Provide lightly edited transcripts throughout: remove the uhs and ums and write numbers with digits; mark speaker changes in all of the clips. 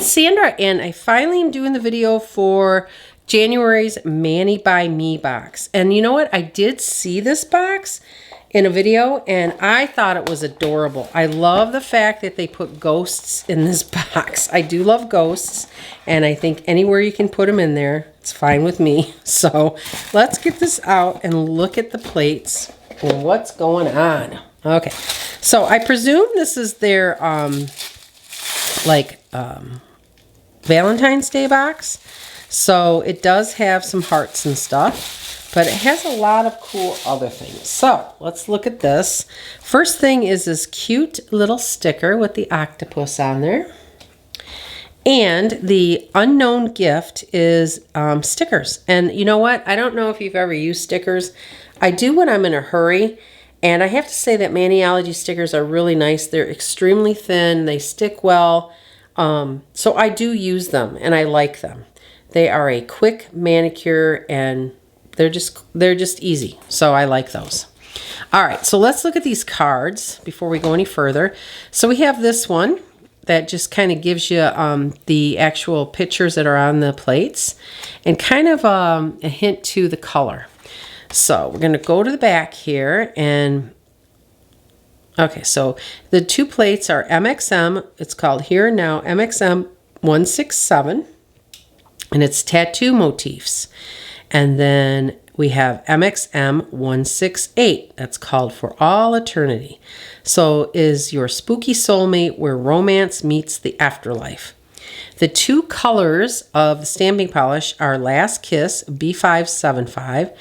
Speaker 1: it's Sandra, and I finally am doing the video for January's Mani by Me box. And you know what? I did see this box in a video, and I thought it was adorable. I love the fact that they put ghosts in this box. I do love ghosts, and I think anywhere you can put them in there, it's fine with me. So let's get this out and look at the plates and what's going on. Okay, so I presume this is their Valentine's Day box. So it does have some hearts and stuff, but it has a lot of cool other things. So let's look at this. First thing is this cute little sticker with the octopus on there. And the unknown gift is stickers. And you know what? I don't know if you've ever used stickers. I do when I'm in a hurry. And I have to say that Maniology stickers are really nice. They're extremely thin. They stick well. So I do use them, and I like them. They are a quick manicure, and they're just easy. So I like those. All right, so let's look at these cards before we go any further. So we have this one that just kind of gives you the actual pictures that are on the plates, and kind of a hint to the color. So we're going to go to the back here, and okay, so the two plates are MXM. It's called Here and Now MXM 167, and it's tattoo motifs. And then we have MXM 168. That's called For All Eternity. So is your spooky soulmate where romance meets the afterlife. The two colors of the stamping polish are Last Kiss B575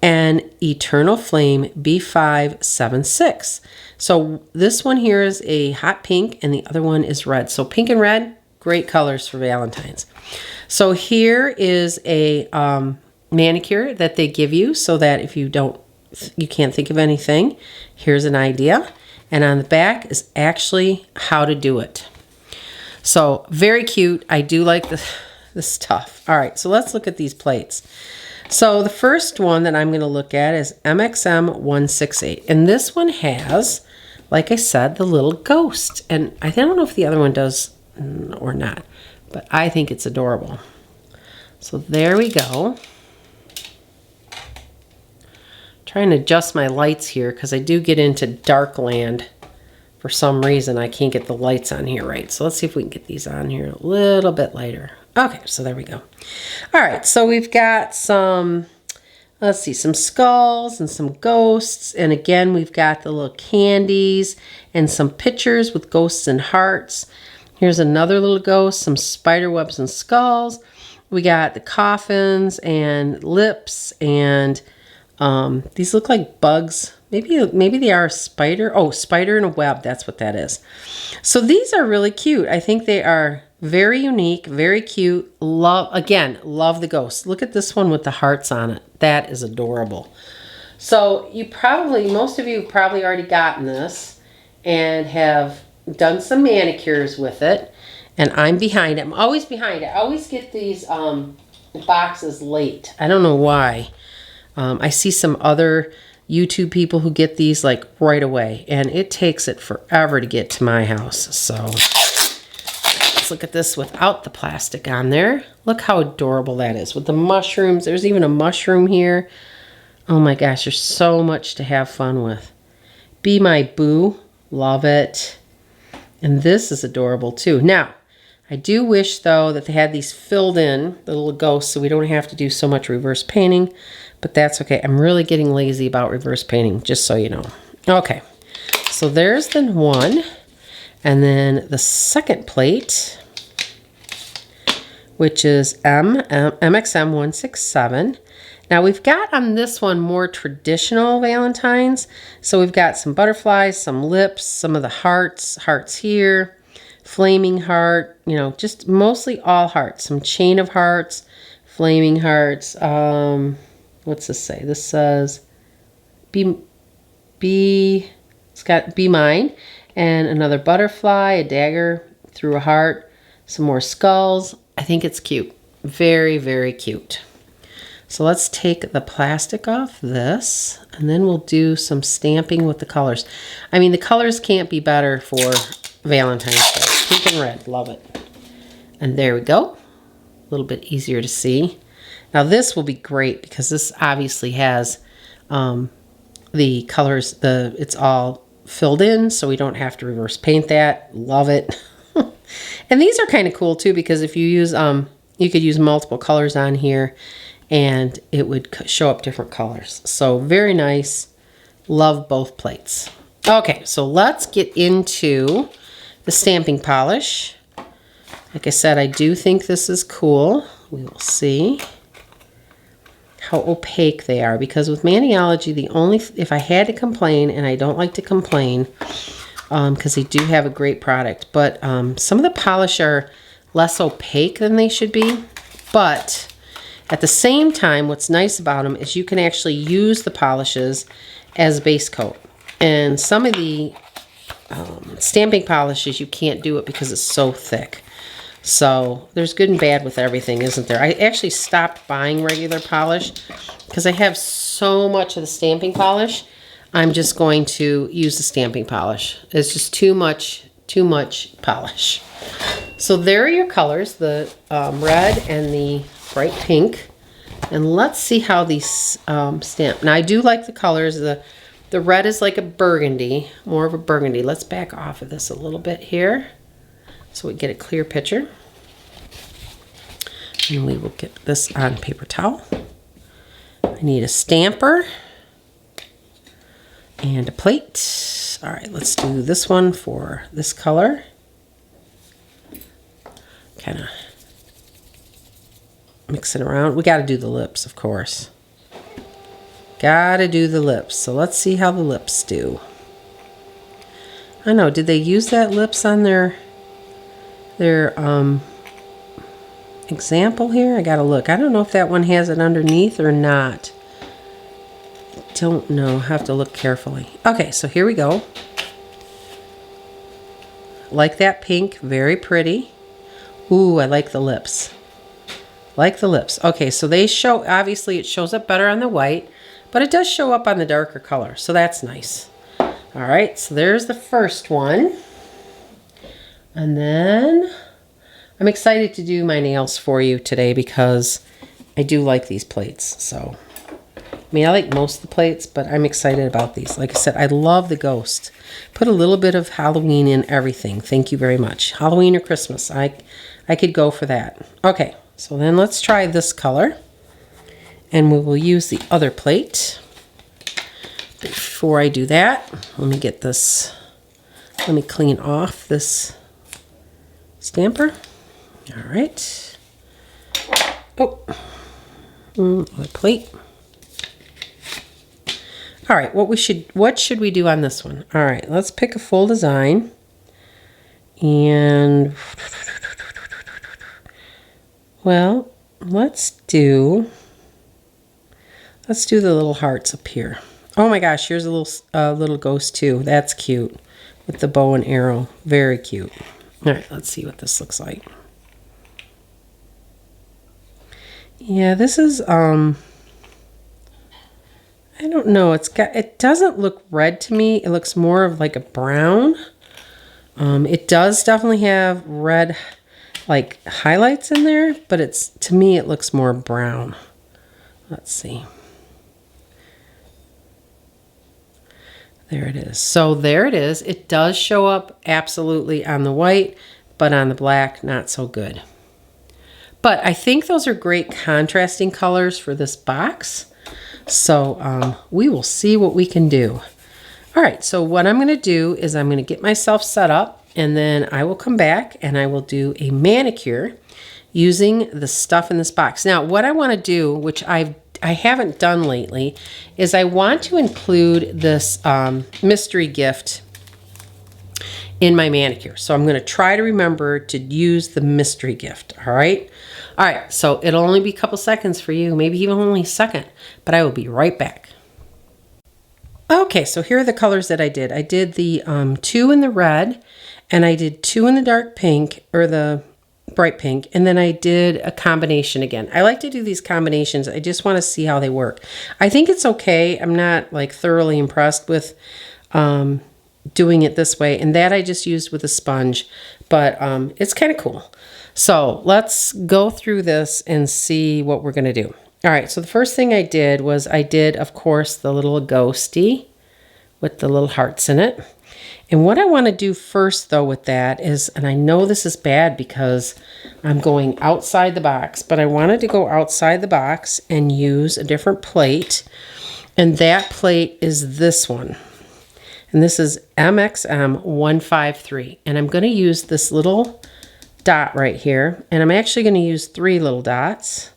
Speaker 1: and Eternal Flame B576. So this one here is a hot pink, and the other one is red. So pink and red, great colors for Valentine's. So here is a manicure that they give you so that if you can't think of anything, here's an idea. And on the back is actually how to do it. So very cute. I do like the stuff. All right, so let's look at these plates. So the first one that I'm going to look at is MXM 168. And this one has, like I said, the little ghost. And I don't know if the other one does or not, but I think it's adorable. So there we go. Trying to adjust my lights here because I do get into dark land. For some reason, I can't get the lights on here right. So let's see if we can get these on here a little bit lighter. Okay, so there we go. All right, so we've got some, let's see, some skulls and some ghosts. And again, we've got the little candies and some pictures with ghosts and hearts. Here's another little ghost, some spider webs and skulls. We got the coffins and lips, and these look like bugs. Maybe they are a spider. Oh, spider in a web. That's what that is. So these are really cute. I think they are very unique, very cute. Love the ghosts. Look at this one with the hearts on it. That is adorable. So most of you have probably already gotten this and have done some manicures with it. And I'm behind it. I'm always behind it. I always get these boxes late. I don't know why. I see some other YouTube people who get these like right away, and it takes it forever to get to my house. So let's look at this without the plastic on there. Look how adorable that is with the mushrooms. There's even a mushroom here. Oh my gosh, there's so much to have fun with. Be My Boo, love it. And this is adorable too. Now, I do wish though that they had these filled in, the little ghosts, so we don't have to do so much reverse painting. But that's okay. I'm really getting lazy about reverse painting, just so you know. Okay, so there's the one. And then the second plate, which is MXM 167. Now we've got on this one more traditional Valentines. So we've got some butterflies, some lips, some of the hearts here, flaming heart, just mostly all hearts. Some chain of hearts, flaming hearts, what's this say? This says, it's got Be Mine, and another butterfly, a dagger through a heart, some more skulls. I think it's cute. Very, very cute. So let's take the plastic off this, and then we'll do some stamping with the colors. I mean, the colors can't be better for Valentine's Day. Pink and red, love it. And there we go. A little bit easier to see. Now this will be great because this obviously has the colors, it's all filled in, so we don't have to reverse paint that. Love it. And these are kind of cool too, because if you use, you could use multiple colors on here and it would show up different colors. So very nice. Love both plates. Okay, so let's get into the stamping polish. Like I said, I do think this is cool. We will see how opaque they are, because with Maniology, if I had to complain, and I don't like to complain, because they do have a great product, but some of the polish are less opaque than they should be. But at the same time, what's nice about them is you can actually use the polishes as base coat. And some of the stamping polishes, you can't do it because it's so thick. So there's good and bad with everything, isn't there? I actually stopped buying regular polish because I have so much of the stamping polish. I'm just going to use the stamping polish. It's just too much polish. So there are your colors, the red and the bright pink. And let's see how these stamp. Now I do like the colors. The red is like a burgundy, more of a burgundy. Let's back off of this a little bit here so we get a clear picture. And we will get this on paper towel. I need a stamper and a plate. All right, let's do this one for this color. Kind of mix it around. We got to do the lips, of course. Got to do the lips. So let's see how the lips do. I know, did they use that lips on their example here? I gotta look. I don't know if that one has it underneath or not. Don't know. Have to look carefully. Okay, so here we go. Like that pink, very pretty. Ooh, I like the lips. Like the lips. Okay, so they show, obviously it shows up better on the white, but it does show up on the darker color, so that's nice. All right, so there's the first one. And then I'm excited to do my nails for you today because I do like these plates. So, I mean, I like most of the plates, but I'm excited about these. Like I said, I love the ghost. Put a little bit of Halloween in everything. Thank you very much. Halloween or Christmas, I could go for that. Okay, so then let's try this color. And we will use the other plate. Before I do that, let me get this, let me clean off this stamper. All right. Oh, another plate. All right, what should we do on this one? All right, let's pick a full design. And, well, let's do the little hearts up here. Oh my gosh, here's a little ghost too. That's cute with the bow and arrow. Very cute. All right, let's see what this looks like. Yeah, this is I don't know. It doesn't look red to me. It looks more of like a brown. It does definitely have red like highlights in there, but to me it looks more brown. Let's see. There it is. So there it is. It does show up absolutely on the white, but on the black, not so good. But I think those are great contrasting colors for this box. So we will see what we can do. All right, so what I'm going to do is I'm going to get myself set up, and then I will come back and I will do a manicure using the stuff in this box. Now, what I want to do, which I haven't done lately, is I want to include this mystery gift in my manicure. So I'm going to try to remember to use the mystery gift, all right? All right, so it'll only be a couple seconds for you, maybe even only a second, but I will be right back. Okay, so here are the colors that I did. I did the 2 in the red, and I did 2 in the dark pink, or the bright pink, and then I did a combination again. I like to do these combinations. I just want to see how they work. I think it's okay. I'm not like thoroughly impressed with doing it this way, and that I just used with a sponge, but it's kind of cool. So let's go through this and see what we're gonna do. All right, so the first thing I did was of course, the little ghosty with the little hearts in it. And what I wanna do first though with that is, and I know this is bad because I'm going outside the box, but I wanted to go outside the box and use a different plate. And that plate is this one. And this is MXM 153. And I'm gonna use this little dot right here. And I'm actually gonna use 3 little dots.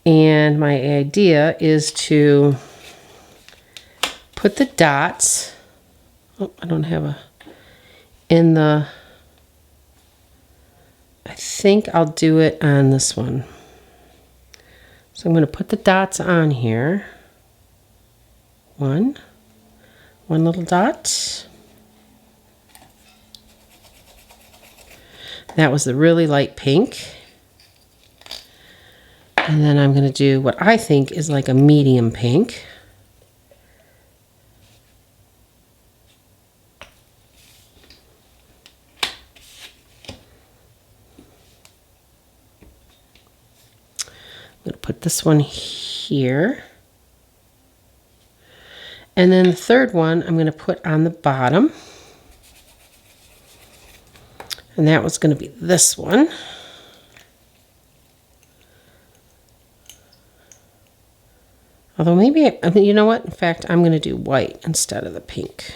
Speaker 1: And my idea is to put the dots, oh, I don't have in the, I think I'll do it on this one. So I'm gonna put the dots on here. One little dot. That was the really light pink. And then I'm going to do what I think is like a medium pink. I'm going to put this one here. And then the third one I'm going to put on the bottom. And that was going to be this one. Although maybe, you know what? In fact, I'm going to do white instead of the pink.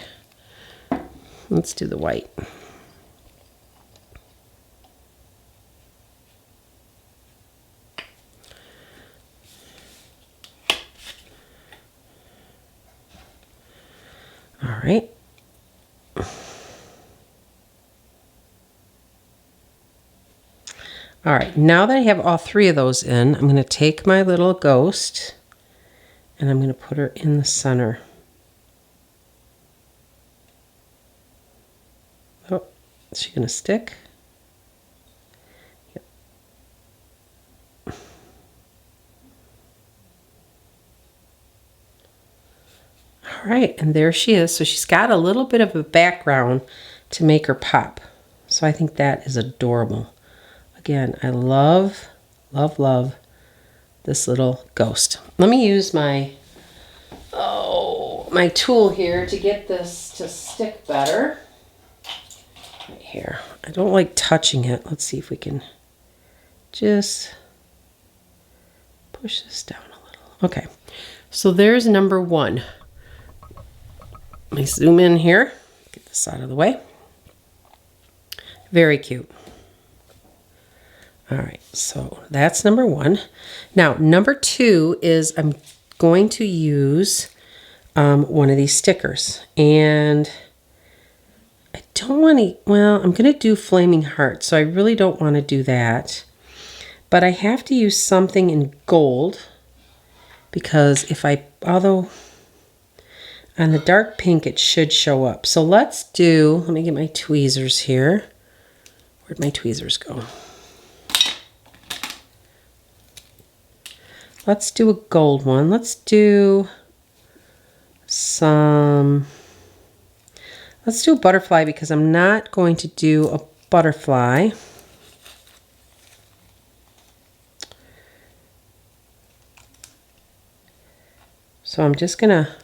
Speaker 1: Let's do the white. All right. All right, now that I have all 3 of those in, I'm going to take my little ghost and I'm going to put her in the center. Oh, is she going to stick? Yep. All right, and there she is. So she's got a little bit of a background to make her pop. So I think that is adorable. Again, I love, love, love this little ghost. Let me use my tool here to get this to stick better. Right here. I don't like touching it. Let's see if we can just push this down a little. Okay, so there's number 1. Let me zoom in here. Get this out of the way. Very cute. All right, so that's number 1. Now, number 2 is I'm going to use one of these stickers. And I don't want to, well, I'm going to do Flaming Heart, so I really don't want to do that. But I have to use something in gold because although on the dark pink it should show up. So let me get my tweezers here. Where'd my tweezers go? Let's do a gold one. Let's do a butterfly because I'm not going to do a butterfly. So I'm just gonna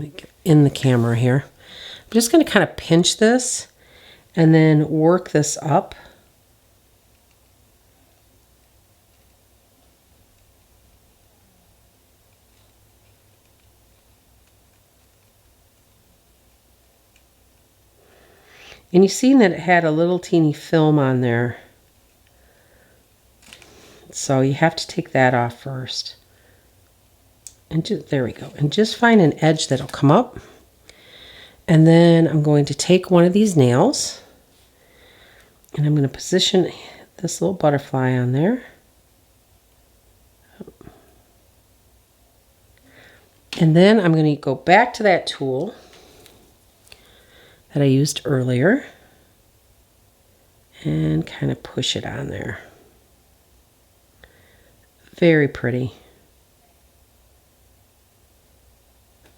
Speaker 1: get in the camera here. I'm just gonna kind of pinch this and then work this up. And you've seen that it had a little teeny film on there. So you have to take that off first. And there we go. And just find an edge that'll come up. And then I'm going to take one of these nails. And I'm going to position this little butterfly on there. And then I'm going to go back to that tool that I used earlier and kind of push it on there. Very pretty.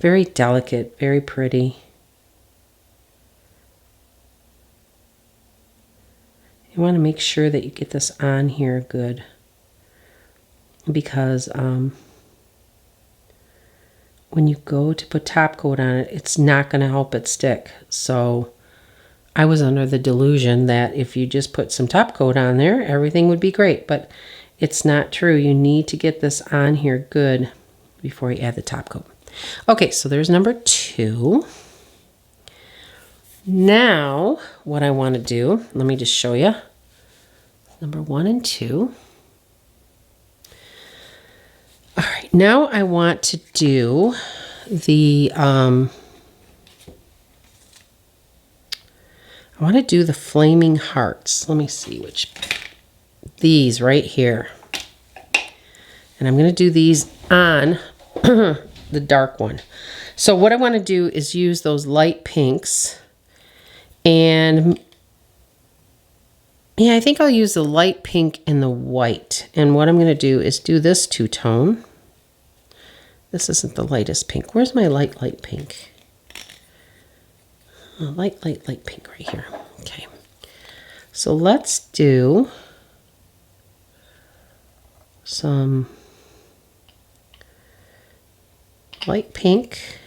Speaker 1: Very delicate, very pretty. You want to make sure that you get this on here good, because when you go to put top coat on it, it's not going to help it stick. So I was under the delusion that if you just put some top coat on there, everything would be great, but it's not true. You need to get this on here good before you add the top coat. Okay, so there's number 2. Now, what I want to do, let me just show you. Number 1 and 2. All right, now I want to do the, I want to do the flaming hearts. Let me see which, these right here. And I'm going to do these on the dark one. So what I want to do is use those light pinks, and yeah, I think I'll use the light pink and the white. And what I'm going to do is do this two-tone. This isn't the lightest pink. Where's my light pink? Oh, light pink right here. Okay. So let's do some light pink.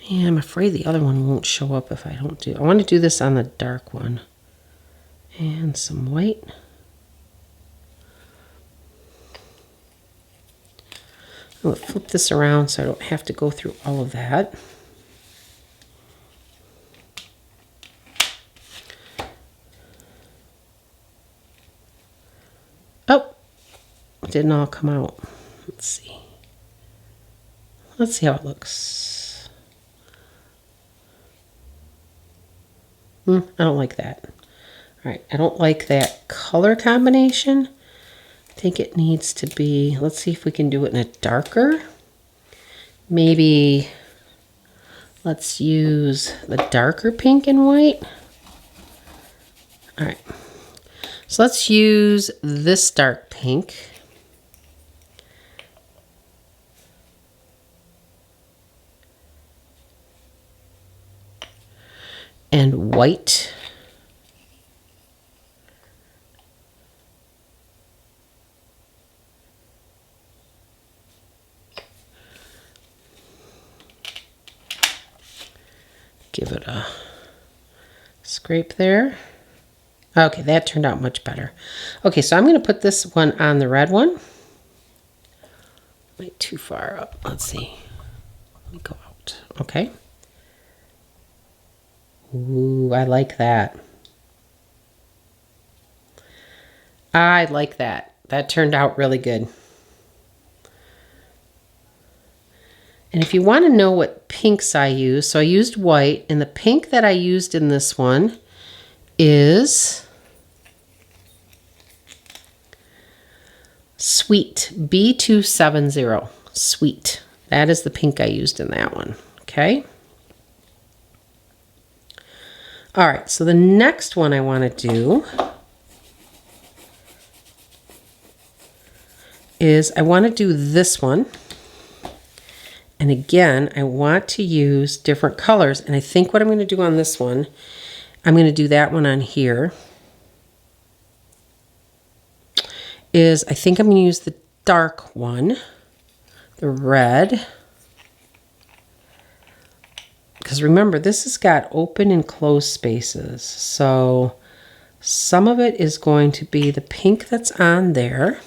Speaker 1: Yeah, I'm afraid the other one won't show up if I don't do. I want to do this on the dark one. And some white. I'm going to flip this around so I don't have to go through all of that. Oh, it didn't all come out. Let's see. Let's see how it looks. I don't like that. All right, I don't like that color combination. I think it needs to be, let's see if we can do it in a darker. Maybe let's use the darker pink and white. All right, so let's use this dark pink. And white. Give it a scrape there. Okay, that turned out much better. Okay, so I'm going to put this one on the red one. Wait, too far up. Let's see. Let me go out. Okay. Ooh, I like that. I like that. That turned out really good. And if you want to know what pinks I use, so I used white, and the pink that I used in this one is Sweet, B270, Sweet. That is the pink I used in that one, okay? All right, so the next one I want to do is I want to do this one. And again, I want to use different colors. And I think what I'm going to do on this one, I'm going to do that one on here, is I think I'm going to use the dark one, the red. Because remember, this has got open and closed spaces. So some of it is going to be the pink that's on there.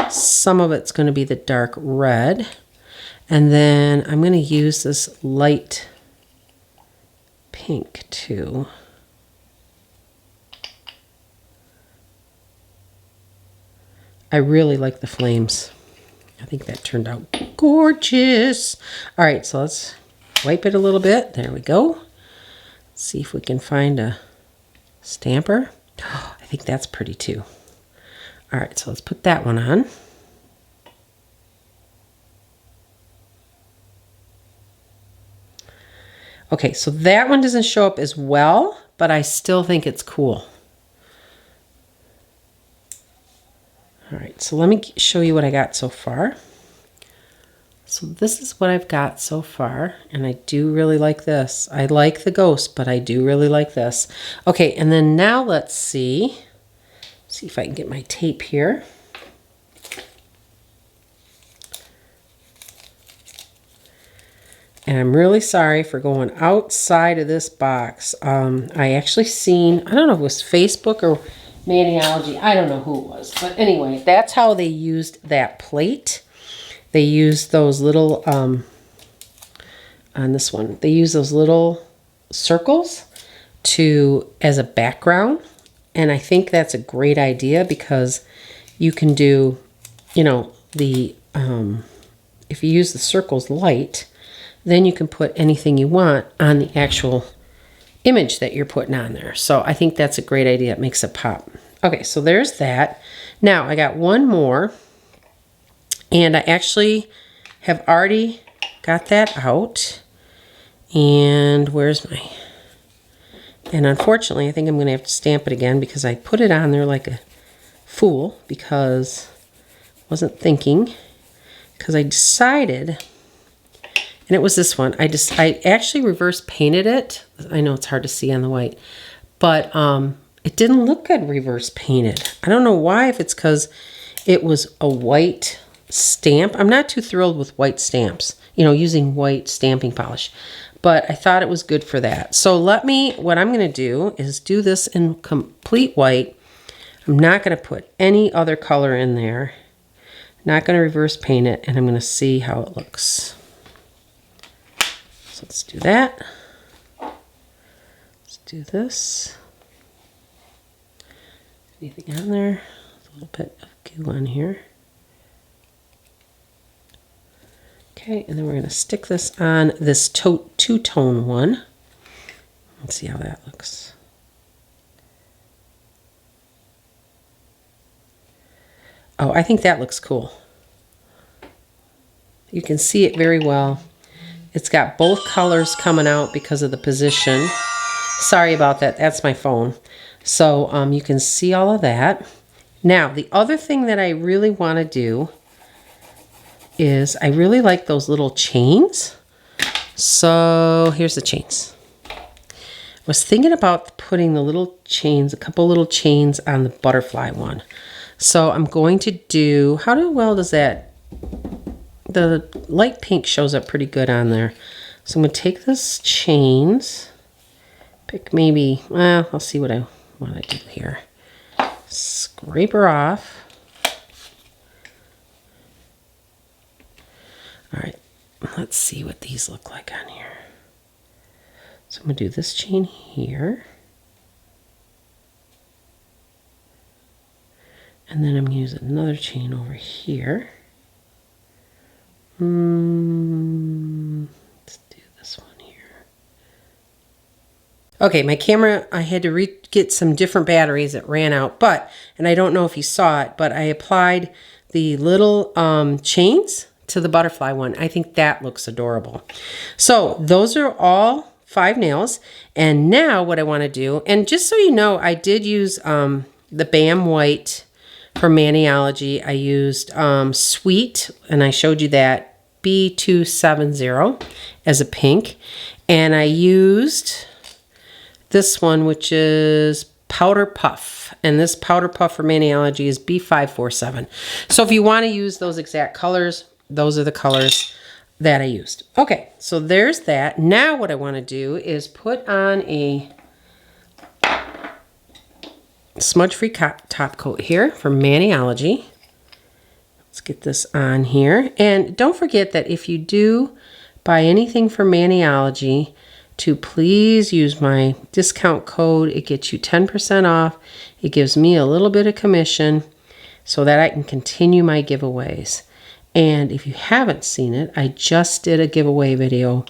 Speaker 1: Some of it's going to be the dark red. And then I'm going to use this light pink too. I really like the flames. I think that turned out gorgeous. All right, so let's wipe it a little bit. There we go. Let's see if we can find a stamper. Oh, I think that's pretty too. All right, so let's put that one on. Okay, so that one doesn't show up as well, but I still think it's cool. All right, so let me show you what I got so far. So this is what I've got so far, and I do really like this. I like the ghost, but I do really like this. Okay, and then now let's see if I can get my tape here. And I'm really sorry for going outside of this box. I actually seen, I don't know if it was Facebook or Maniology, I don't know who it was. But anyway, that's how they used that plate. They used those little, on this one, they used those little circles as a background. And I think that's a great idea because you can do, you know, if you use the circles light, then you can put anything you want on the actual image that you're putting on there. So I think that's a great idea. It makes it pop. Okay, so there's that. Now I got one more, and I actually have already got that out. And where's my... And unfortunately, I think I'm going to have to stamp it again because I put it on there like a fool because I wasn't thinking. Because I decided... And it was this one. I actually reverse painted it. I know it's hard to see on the white, but it didn't look good reverse painted. I don't know why, if it's because it was a white stamp. I'm not too thrilled with white stamps, you know, using white stamping polish, but I thought it was good for that. So what I'm going to do is do this in complete white. I'm not going to put any other color in there. Not going to reverse paint it, and I'm going to see how it looks. So let's do that. Let's do this. Anything on there? A little bit of goo on here. Okay, and then we're going to stick this on this two-tone one. Let's see how that looks. Oh, I think that looks cool. You can see it very well. It's got both colors coming out because of the position. Sorry about that. That's my phone. So you can see all of that. Now, the other thing that I really want to do is I really like those little chains. So here's the chains. I was thinking about putting the little chains, a couple little chains on the butterfly one. So I'm going to do, how well does that, the light pink shows up pretty good on there. So I'm going to take this chains, pick maybe, well, I'll see what I want to do here. Scrape her off. All right, let's see what these look like on here. So I'm going to do this chain here. And then I'm going to use another chain over here. Let's do this one here. Okay, my camera, I had to get some different batteries that ran out, and I don't know if you saw it, but I applied the little chains to the butterfly one. I think that looks adorable. So those are all 5 nails. And now what I want to do, and just so you know, I did use the BAM white for Maniology. I used Sweet, and I showed you that, B270 as a pink. And I used this one, which is Powder Puff. And this Powder Puff for Maniology is B547. So if you want to use those exact colors, those are the colors that I used. Okay, so there's that. Now what I want to do is put on a smudge-free top coat here from Maniology. Let's get this on here. And don't forget that if you do buy anything from Maniology, to please use my discount code. It gets you 10% off. It gives me a little bit of commission so that I can continue my giveaways. And if you haven't seen it, I just did a giveaway video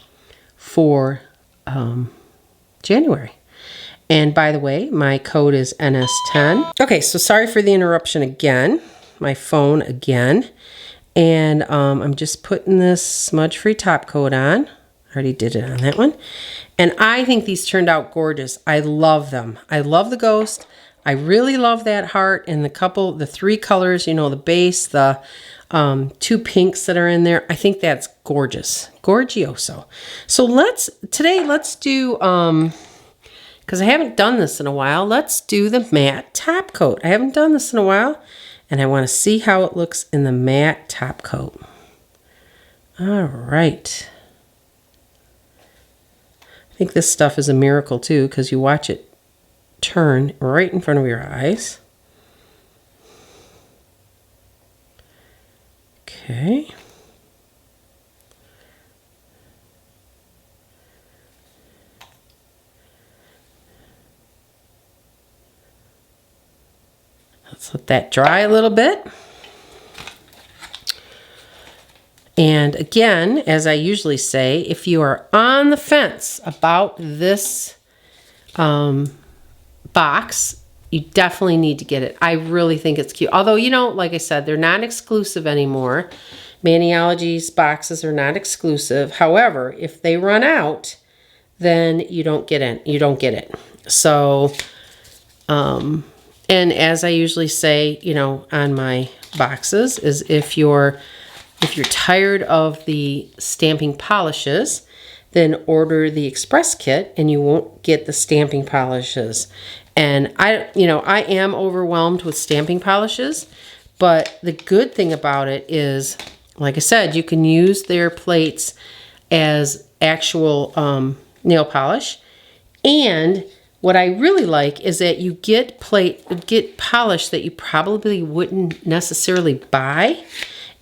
Speaker 1: for January. And by the way, my code is NS10. Okay, so sorry for the interruption again. My phone again. And I'm just putting this smudge-free top coat on. I already did it on that one. And I think these turned out gorgeous. I love them. I love the ghost. I really love that heart and the three colors, you know, the base, the two pinks that are in there. I think that's gorgeous. Gorgioso. So today let's do, because I haven't done this in a while, let's do the matte top coat. I haven't done this in a while, and I want to see how it looks in the matte top coat. All right. I think this stuff is a miracle too, because you watch it turn right in front of your eyes. Okay. Let's let that dry a little bit. And again, as I usually say, if you are on the fence about this box, you definitely need to get it. I really think it's cute. Although, you know, like I said, they're not exclusive anymore. Maniology's boxes are not exclusive. However, if they run out, then you don't get it. You don't get it. So, and as I usually say, you know, on my boxes, is if you're tired of the stamping polishes, then order the express kit and you won't get the stamping polishes. And I am overwhelmed with stamping polishes, but the good thing about it is, like I said, you can use their plates as actual nail polish. And what I really like is that you get polish that you probably wouldn't necessarily buy.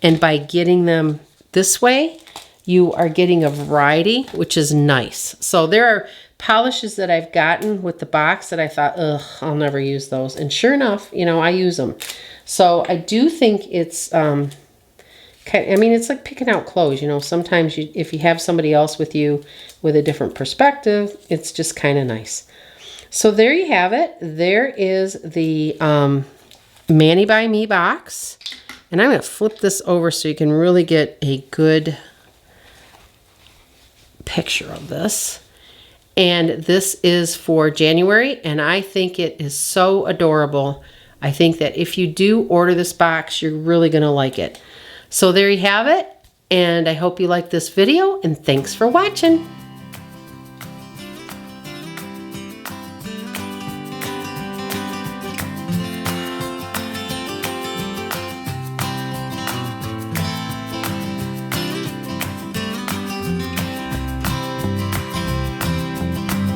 Speaker 1: And by getting them this way, you are getting a variety, which is nice. So there are polishes that I've gotten with the box that I thought, ugh, I'll never use those. And sure enough, you know, I use them. So I do think it's, it's like picking out clothes. You know, sometimes if you have somebody else with you with a different perspective, it's just kind of nice. So there you have it. There is the Mani by Me box. And I'm going to flip this over so you can really get a good picture of this. And this is for January, and I think it is so adorable. I think that if you do order this box, you're really going to like it. So there you have it, and I hope you like this video, and thanks for watching.